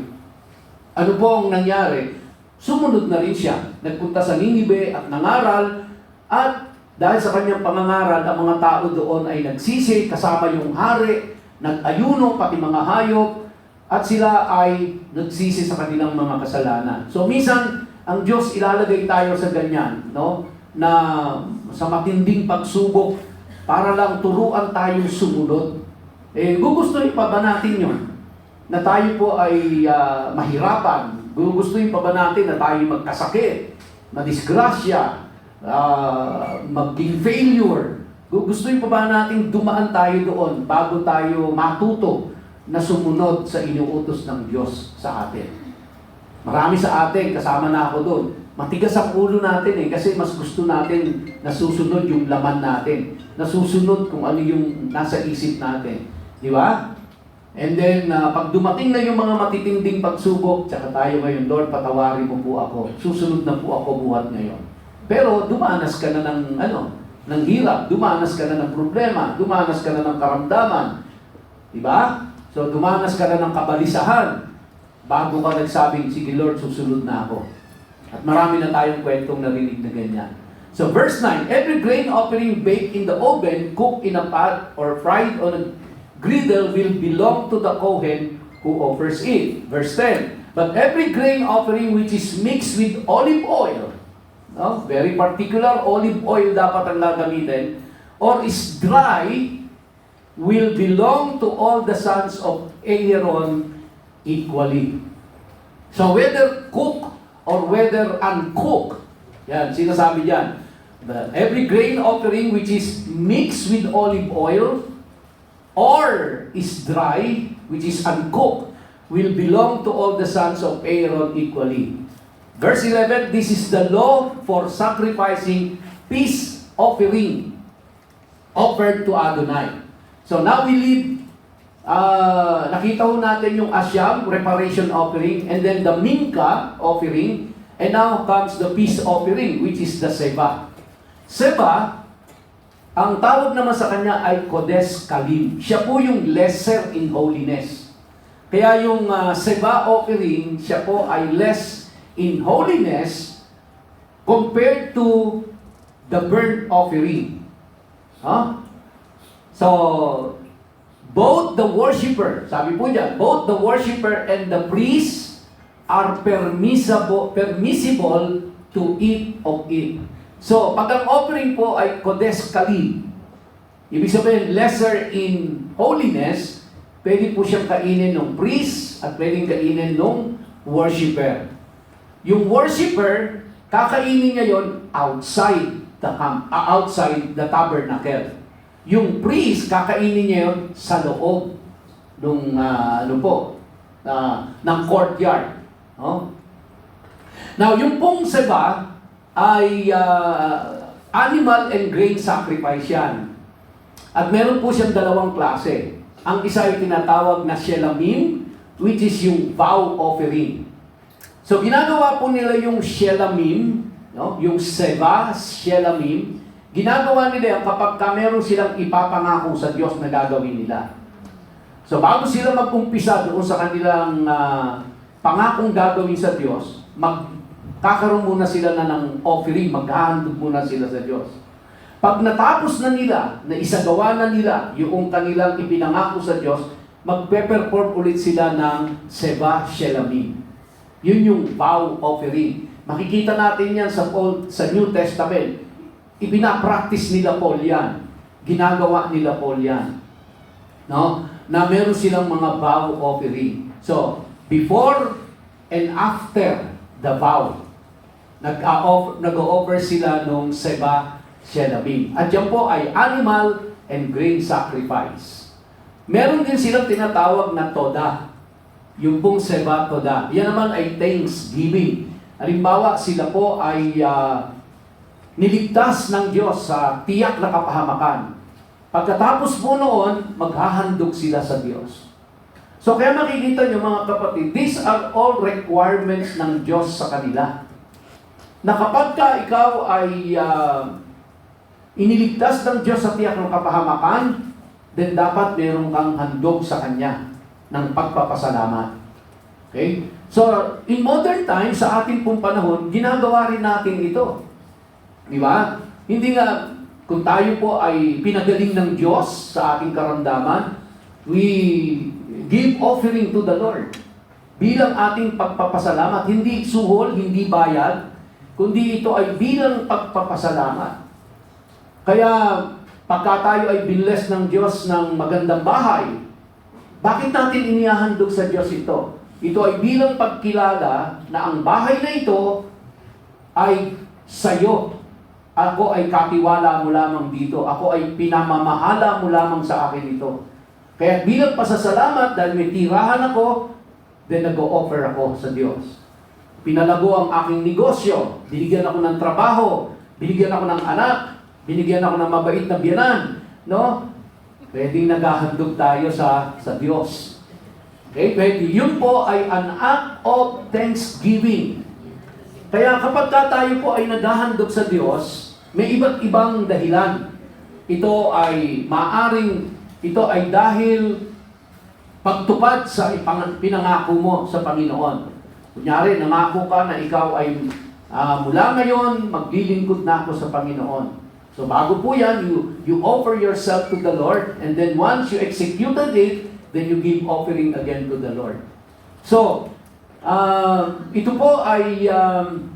ano po ang nangyari? Sumunod na rin siya. Nagpunta sa Ninive at nangaral. At dahil sa kanyang pangangaral, ang mga tao doon ay nagsisi, kasama yung hari, nag-ayuno, pati mga hayop, at sila ay nagsisi sa kanilang mga kasalanan. So minsan, ang Diyos ilalagay tayo sa ganyan, no? Na sa matinding pagsubok, para lang turuan tayong sumunod. Gugustuhin pa ba natin yun? Na tayo po ay mahirapan. Gugustuhin pa ba natin na tayo magkasakit, madisgrasya, maging failure? Gugustuhin pa ba natin dumaan tayo doon bago tayo matuto na sumunod sa inuutos ng Diyos sa atin? Marami sa atin, kasama na ako doon. Matigas ang ulo natin kasi mas gusto natin nasusunod yung laman natin. Nasusunod kung ano yung nasa isip natin. Di ba? And then, pag dumating na yung mga matitinding pagsubok, tsaka tayo ngayon, Lord, patawarin mo po ako. Susunod na po ako buhat ngayon. Pero dumanas ka na ng hirap, dumanas ka na ng problema, dumanas ka na ng karamdaman. Di ba? So, dumanas ka na ng kabalisahan. Bago ka nagsabing, sige Lord, susunod na ako. At marami na tayong kwentong narinig na ganyan. So verse 9, every grain offering baked in the oven, cooked in a pot, or fried on a griddle will belong to the Kohen who offers it. Verse 10, but every grain offering which is mixed with olive oil, no? Very particular, olive oil dapat ang gagamitin, or is dry, will belong to all the sons of Aaron equally. So whether cooked or whether uncooked, yan, sinasabi dyan, every grain offering which is mixed with olive oil or is dry, which is uncooked, will belong to all the sons of Aaron equally. Verse 11, this is the law for sacrificing peace offering offered to Adonai. So now we leave, nakita ho natin yung Asyam, reparation offering, and then the Minka offering, and now comes the peace offering, which is the Seba. Seba, ang tawag naman sa kanya ay Kodesh Kalim. Siya po yung lesser in holiness. Kaya yung Seba offering, siya po ay less in holiness compared to the burnt offering. So, both the worshiper, sabi po dyan, both the worshiper and the priest are permissible to eat of it. So, pag ang offering po ay Kodesh Kalim, ibig sabihin, lesser in holiness, pwede po siyang kainin ng priest at pwedeng kainin ng worshiper. Yung worshiper, kakainin niya yon outside the camp, outside the tabernacle. Yung priest, kakainin niya yon sa loob ng ng courtyard. No? Now, yung pong Seba ay animal and grain sacrifice yan. At meron po siyang dalawang klase. Ang isa ay tinatawag na shelamim, which is yung vow offering. So, ginagawa po nila yung shelamim, no? Yung Seba, shelamim, ginagawa nila yan kapag meron silang ipapangako sa Diyos na gagawin nila. So bago sila mag-umpisa doon sa kanilang pangakong gagawin sa Diyos, magkakaroon muna sila na ng offering, maghahandog muna sila sa Diyos. Pag natapos na nila, na isagawa na nila yung kanilang ipinangako sa Diyos, magpe-perform ulit sila ng Seba Shelamim. Yun yung vow offering. Makikita natin yan sa New Testament. Ipinapractice nila Paul yan. Ginagawa nila Paul yan. No? Na meron silang mga vow offering. So, before and after the vow, nag-offer sila nung Seba Cherubim. At yan po ay animal and grain sacrifice. Meron din silang tinatawag na toda. Yung pong Seba toda. Yan naman ay thanksgiving. Halimbawa, sila po ay niligtas ng Diyos sa tiyak na kapahamakan. Pagkatapos po noon, maghahandog sila sa Diyos. So kaya makikita nyo mga kapatid, these are all requirements ng Diyos sa kanila. Na kapag ka ikaw ay iniligtas ng Diyos sa tiyak ng kapahamakan, then dapat meron kang handog sa Kanya ng pagpapasalamat. Okay? So, in modern times, sa ating pong panahon, ginagawa rin natin ito. Di ba? Hindi nga, kung tayo po ay pinagaling ng Diyos sa ating karamdaman, we give offering to the Lord. Bilang ating pagpapasalamat, hindi suhol, hindi bayad, kundi ito ay bilang pagpapasalamat. Kaya, pagka tayo ay binless ng Diyos ng magandang bahay, bakit natin inihahandog sa Diyos ito? Ito ay bilang pagkilala na ang bahay na ito ay sa'yo. Ako ay katiwala mo lamang dito. Ako ay pinamamahala mo lamang sa akin ito. Kaya bilang pasasalamat, dahil may tirahan ako, then nag-o-offer ako sa Diyos. Pinalago ang aking negosyo. Binigyan ako ng trabaho. Binigyan ako ng anak. Binigyan ako ng mabait na biyanan. No? Pwedeng naghahandog tayo sa Diyos. Okay? Pwede. Yun po ay an act of thanksgiving. Kaya kapag tayo po ay naghahandog sa Diyos, may iba't ibang dahilan. Ito ay dahil pagtupad sa pinangako mo sa Panginoon. Kunyari, nangako ka na ikaw ay mula ngayon, maglilingkod na ako sa Panginoon. So bago po yan, you offer yourself to the Lord, and then once you executed it, then you give offering again to the Lord. So, ito po ay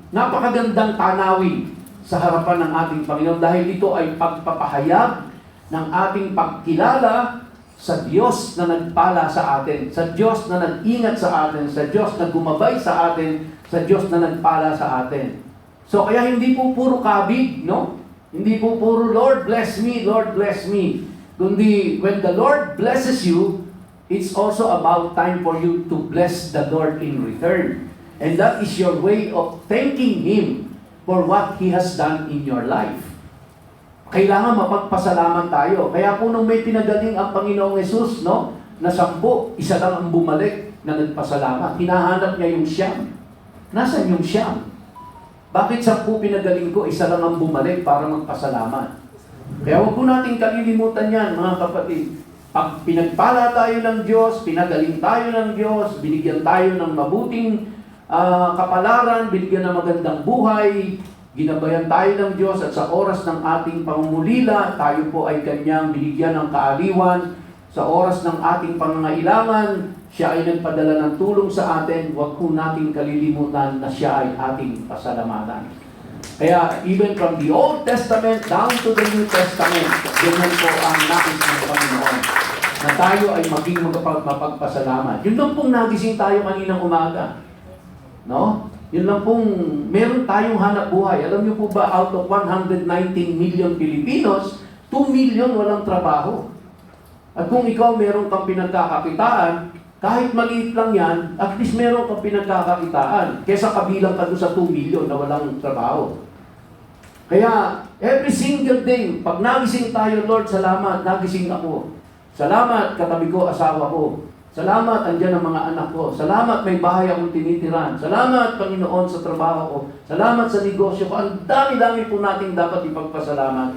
napakagandang tanawin sa harapan ng ating Panginoon dahil ito ay pagpapahayag ng ating pagkilala sa Diyos na nagpala sa atin, sa Diyos na nag-ingat sa atin, sa Diyos na gumabay sa atin, sa Diyos na nagpala sa atin. So kaya hindi po puro kabig, no? Hindi po puro Lord bless me, Lord bless me. Kundi when the Lord blesses you, it's also about time for you to bless the Lord in return. And that is your way of thanking Him for what He has done in your life. Kailangan mapagpasalamat tayo. Kaya po nung may pinagaling ang Panginoong Hesus, no? Na 10, isa lang ang bumalik na nagpasalamat. Hinahanap niya yung siyam. Nasaan yung siyam? Bakit 10 pinagaling ko, isa lang ang bumalik para magpasalamat? Kaya huwag po natin kalilimutan yan, mga kapatid. Pag pinagpala tayo ng Diyos, pinagaling tayo ng Diyos, binigyan tayo ng mabuting kapalaran, binigyan ng magandang buhay, ginabayan tayo ng Diyos at sa oras ng ating pangungulila, tayo po ay Kanyang binigyan ng kaaliwan. Sa oras ng ating pangangailangan, Siya ay nagpadala ng tulong sa atin. Huwag po natin kalilimutan na Siya ay ating pasalamatan. Kaya even from the Old Testament down to the New Testament, ganyan po ang nais ng Panginoon. Na tayo ay maging mapagpasalamat. Yun lang pong nagising tayo kaninang umaga. No? Yun lang pong meron tayong hanap buhay. Alam niyo po ba, out of 119 million Filipinos, 2 million walang trabaho. At kung ikaw meron kang pinagkakakitaan, kahit maliit lang yan, at least meron kang pinagkakakitaan. Kesa kabilang ka doon sa 2 million na walang trabaho. Kaya, every single day, pag nagising tayo, Lord, salamat, nagising ako. Salamat, katabi ko, asawa ko. Salamat, andyan ang mga anak ko. Salamat, may bahay akong tinitiran. Salamat, Panginoon, sa trabaho ko. Salamat sa negosyo ko. Ang dami-dami po natin dapat ipagpasalamat.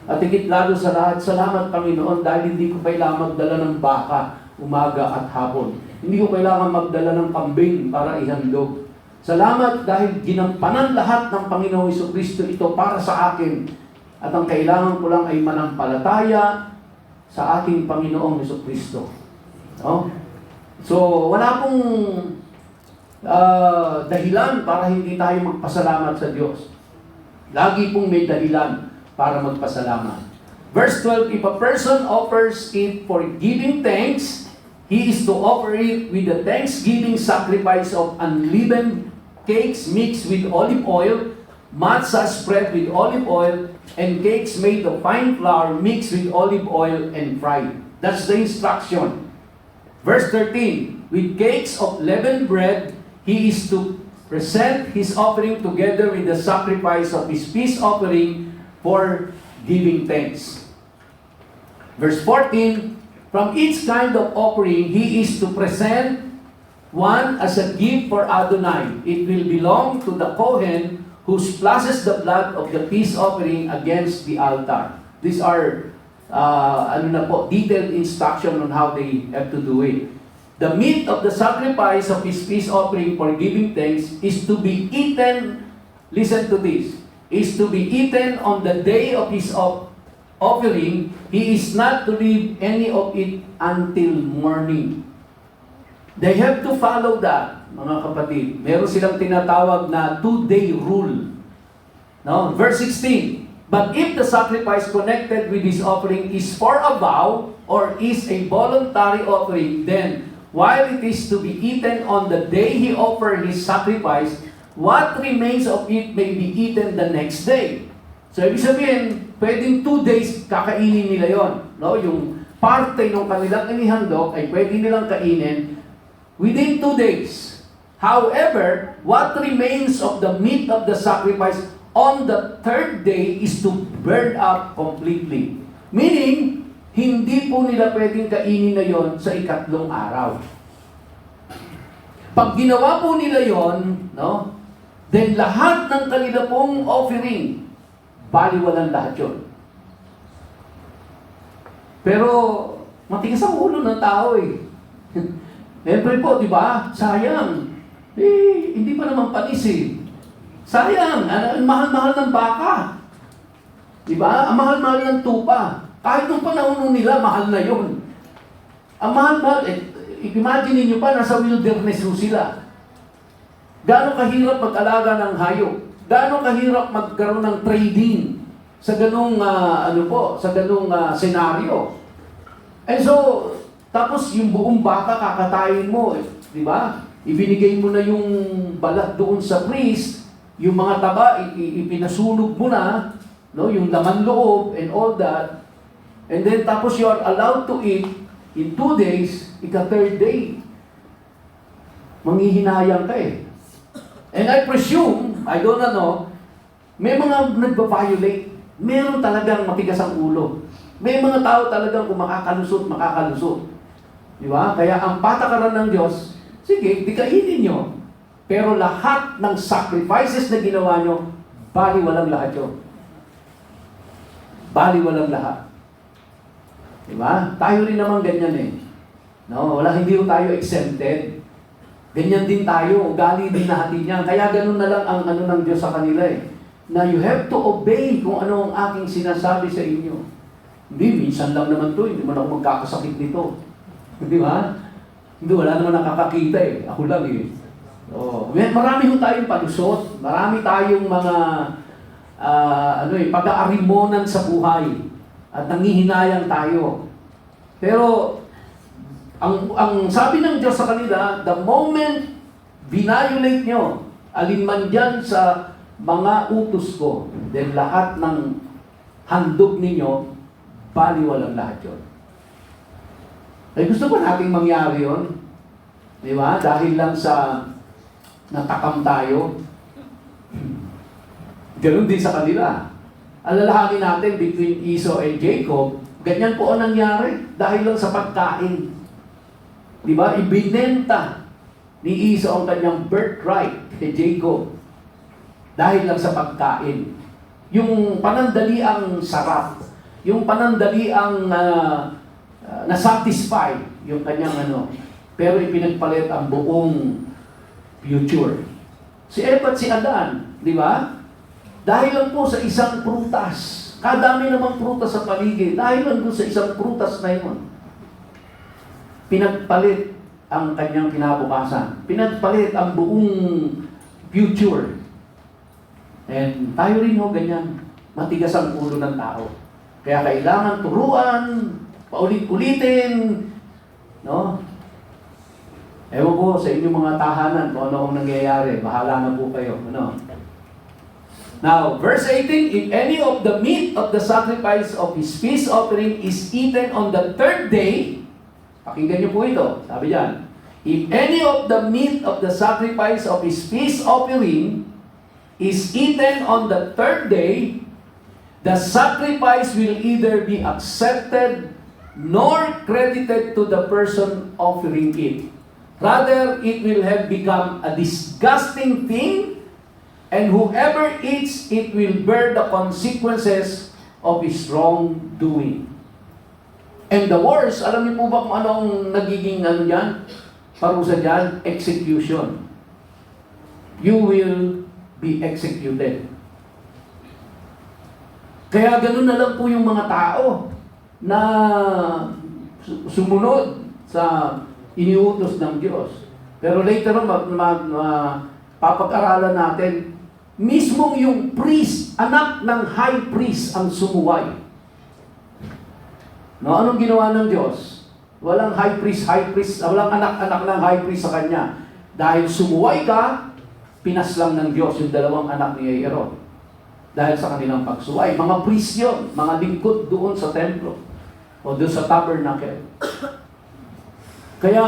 At higit lalo sa lahat, salamat, Panginoon, dahil hindi ko kailangan magdala ng baka umaga at hapon. Hindi ko kailangan magdala ng kambing para ihandog. Salamat dahil ginampanan lahat ng Panginoong Jesucristo ito para sa akin. At ang kailangan ko lang ay manampalataya sa ating Panginoong Jesucristo. No? So, wala pong dahilan para hindi tayo magpasalamat sa Diyos. Lagi pong may dahilan para magpasalamat. Verse 12, if a person offers it for giving thanks, he is to offer it with the thanksgiving sacrifice of unleavened cakes mixed with olive oil, matzah spread with olive oil, and cakes made of fine flour mixed with olive oil and fried. That's the instruction. Verse 13, with cakes of leavened bread, he is to present his offering together with the sacrifice of his peace offering for giving thanks. Verse 14, from each kind of offering, he is to present one as a gift for Adonai. It will belong to the Kohen who splashes the blood of the peace offering against the altar. These are detailed instruction on how they have to do it. The meat of the sacrifice of his peace offering for giving thanks is to be eaten, listen to this, is to be eaten on the day of his offering. He is not to leave any of it until morning. They have to follow that, mga kapatid. Meron silang tinatawag na 2-day rule. No? Verse 16, but if the sacrifice connected with his offering is for a vow or is a voluntary offering, then while it is to be eaten on the day he offered his sacrifice, what remains of it may be eaten the next day. So, ibig sabihin, pwedeng 2 days kakainin nila yon. No? Yung parte ng kanilang inihandog ay pwede nilang kainin within 2 days. However, what remains of the meat of the sacrifice on the 3rd day is to burn up completely. Meaning, hindi po nila pwedeng kainin na yon sa ikatlong araw. Pag ginawa po nila yon, no, then lahat ng kanila pong offering, baliwalan lahat yun. Pero, matigas ang ulo ng tao eh. Siyempre po, di ba? Sayang. Hindi pa naman panis eh. Sayang, ang mahal-mahal ng baka. Di ba? Ang mahal-mahal ng tupa. Kahit nung panahon nila, mahal na yun. Ang mahal-mahal, imagine niyo pa, nasa wilderness sila. Gaano kahirap mag-alaga ng hayop? Gaano kahirap magkaroon ng trading sa ganung sa ganung senaryo? And so, tapos yung buong baka kakatayin mo, di ba? Ibinigay mo na yung balat doon sa priest, yung mga taba ipinasunog mo na, no, yung laman loob and all that. And then tapos you are allowed to eat in 2 days, ika-3rd day. Manghihinayang ka eh. And I presume, I don't know, may mga nagpa-violate. Meron talagang matigas ang ulo. May mga tao talagang kung makakalusot. Di ba? Kaya ang patakaran ng Diyos, sige, di kainin nyo. Pero lahat ng sacrifices na ginawa nyo, baliwalang lahat yun. Baliwalang lahat. Di ba? Tayo rin naman ganyan eh. No, hindi tayo exempted. Ganyan din tayo, ugali din natin yan. Kaya ganun na lang ang ng Diyos sa kanila eh. Na you have to obey kung ano ang aking sinasabi sa inyo. Hindi, minsan lang naman to, hindi man ako magkakasakit nito. Di ba? Hindi, wala naman nakakakita eh. Ako lang eh. Marami ho tayong palusot. Marami tayong mga pag-aarimonan sa buhay. At nangihinayang tayo. Pero, ang sabi ng Diyos sa kanila, the moment violate nyo, alinman dyan sa mga utos ko, then lahat ng handog ninyo, baliwalang lahat yun. Ay gusto ba nating mangyari yun? Di ba? Dahil lang sa natakam tayo. Ganun din sa kanila. Alalahanin natin between Esau and Jacob, ganyan po ang nangyari dahil lang sa pagkain. Di ba? Ibinenta ni Esau ang kanyang birthright kay Jacob dahil lang sa pagkain. Yung panandaliang sarap, yung panandaliang na-satisfy yung kanyang pero ipinagpalit ang buong future. Si Eva at si Adan, di ba? Dahil lang po sa isang prutas. Kadami namang prutas sa paligid. Dahil lang po sa isang prutas na yun. Pinagpalit ang kanyang kinabukasan. Pinagpalit ang buong future. And tayo rin ho ganyan. Matigas ang ulo ng tao. Kaya kailangan turuan, paulit-ulitin, no? Ewan ko sa inyong mga tahanan kung ano ang nangyayari. Bahala na po kayo. Ano? Now, verse 18, if any of the meat of the sacrifice of his peace offering is eaten on the third day, pakinggan niyo po ito, sabi diyan, if any of the meat of the sacrifice of his peace offering is eaten on the third day, the sacrifice will either be accepted nor credited to the person offering it. Rather, it will have become a disgusting thing, and whoever eats it will bear the consequences of his wrongdoing. And the worst, alam niyo po ba kung anong nagiging dyan? Parusa dyan? Execution. You will be executed. Kaya ganun na lang po yung mga tao na sumunod sa iniutos ng Diyos. Pero later on, papag-aralan natin, mismong yung priest, anak ng high priest ang sumuway. No, anong ginawa ng Diyos? Walang high priest, walang anak-anak ng high priest sa kanya. Dahil sumuway ka, pinaslang ng Diyos yung dalawang anak ni Aaron. Dahil sa kanilang pagsuway. Mga priest yun, mga lingkod doon sa templo o doon sa tabernacle. Kaya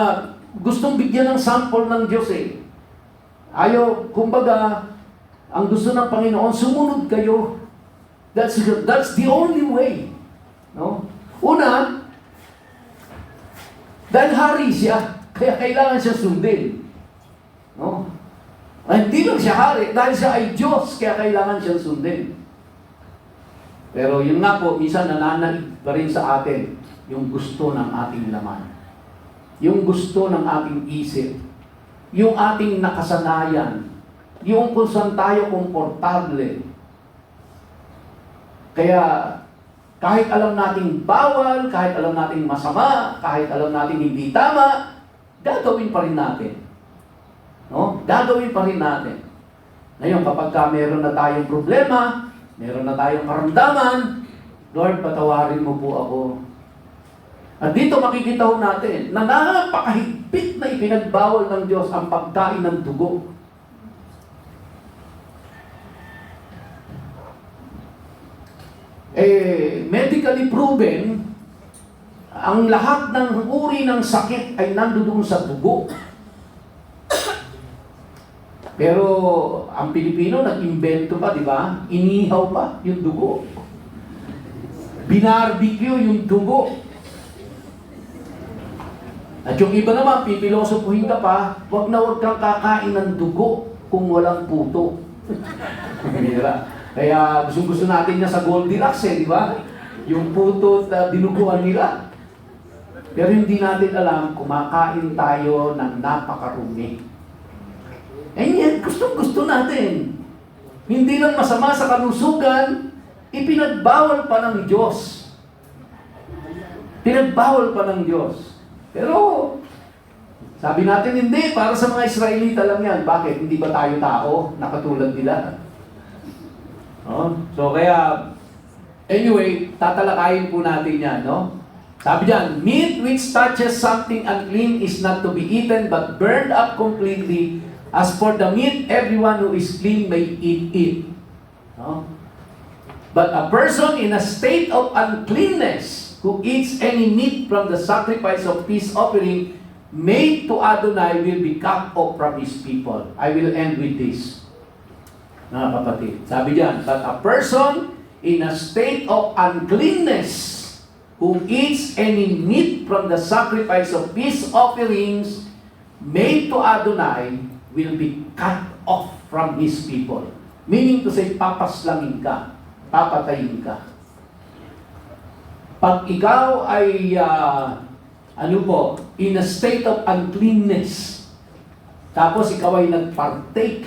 gustong bigyan ng sample ng Diyos eh. Ayaw, kumbaga, ang gusto ng Panginoon, sumunod kayo. That's the only way. No? Una, dahil hari siya, kaya kailangan siya sundin. No? Ay, hindi lang siya hari, dahil siya ay Diyos, kaya kailangan siyang sundin. Pero yun nga po, minsan nananaig pa rin sa atin yung gusto ng ating laman. Yung gusto ng ating isip. Yung ating nakasanayan. Yung kung saan tayo komportable. Kaya, kahit alam nating bawal, kahit alam nating masama, kahit alam nating hindi tama, gagawin pa rin natin. No? Gagawin pa rin natin. Ngayon, kapag meron na tayong problema, meron na tayong karamdaman, Lord, patawarin mo po ako. At dito makikita ho natin na napakahigpit na ipinagbawal ng Diyos ang pagkain ng dugo. Medically proven, ang lahat ng uri ng sakit ay nandoon sa dugo. Pero ang Pilipino nag-invento pa, di ba? Inihaw pa yung dugo. Binarbecue yung dugo. At yung iba naman, pipilosopuhin ka pa, wag na wag kang kakain ng dugo kung walang puto. Kaya gusto natin niya sa Goldilocks di ba? Yung puto at dinuguan nila. Pero hindi natin alam, kumakain tayo ng napakarumi. Yan, gustong-gusto natin. Hindi lang masama sa kalusugan, ipinagbawal pa ng Diyos. Pinagbawal pa ng Diyos. Pero, sabi natin, hindi, para sa mga Israelita lang yan. Bakit? Hindi ba tayo tao na katulad nila? So, kaya, anyway, tatalakayin po natin yan, no? Sabi diyan, meat which touches something unclean is not to be eaten, but burned up completely. As for the meat, everyone who is clean may eat it. No? But a person in a state of uncleanness, who eats any meat from the sacrifice of peace offering made to Adonai will be cut off from his people. I will end with this. Mga kapatid, sabi diyan, but a person in a state of uncleanness who eats any meat from the sacrifice of peace offerings made to Adonai will be cut off from his people. Meaning to say, papaslangin ka, papatayin ka. Pag ikaw ay, in a state of uncleanness, tapos ikaw ay nag-partake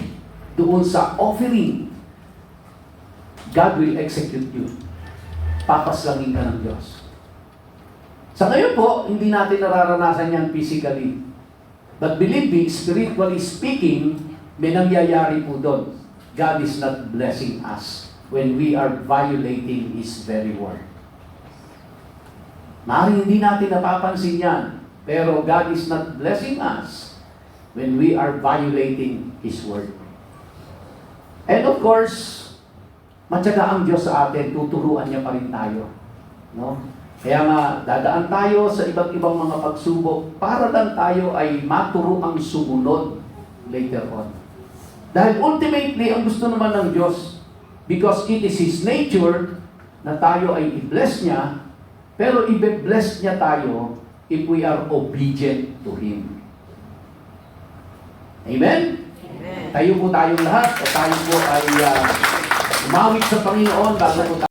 doon sa offering, God will execute you. Papaslangin ka ng Diyos. Sa ngayon po, hindi natin nararanasan yan physically. But believe me, spiritually speaking, may nangyayari po doon. God is not blessing us when we are violating His very word. Maaaring hindi natin napapansin yan, pero God is not blessing us when we are violating His word. And of course, matyaga ang Diyos sa atin, tuturuan niya pa rin tayo. No? Kaya nga, dadaan tayo sa iba't ibang mga pagsubok para lang tayo ay maturo ang sumunod later on. Dahil ultimately, ang gusto naman ng Diyos, because it is His nature na tayo ay i-bless niya, pero i-bless niya tayo if we are obedient to Him. Amen? Amen. Tayo po tayong lahat, at tayo po ay umawit sa Panginoon bago po tayo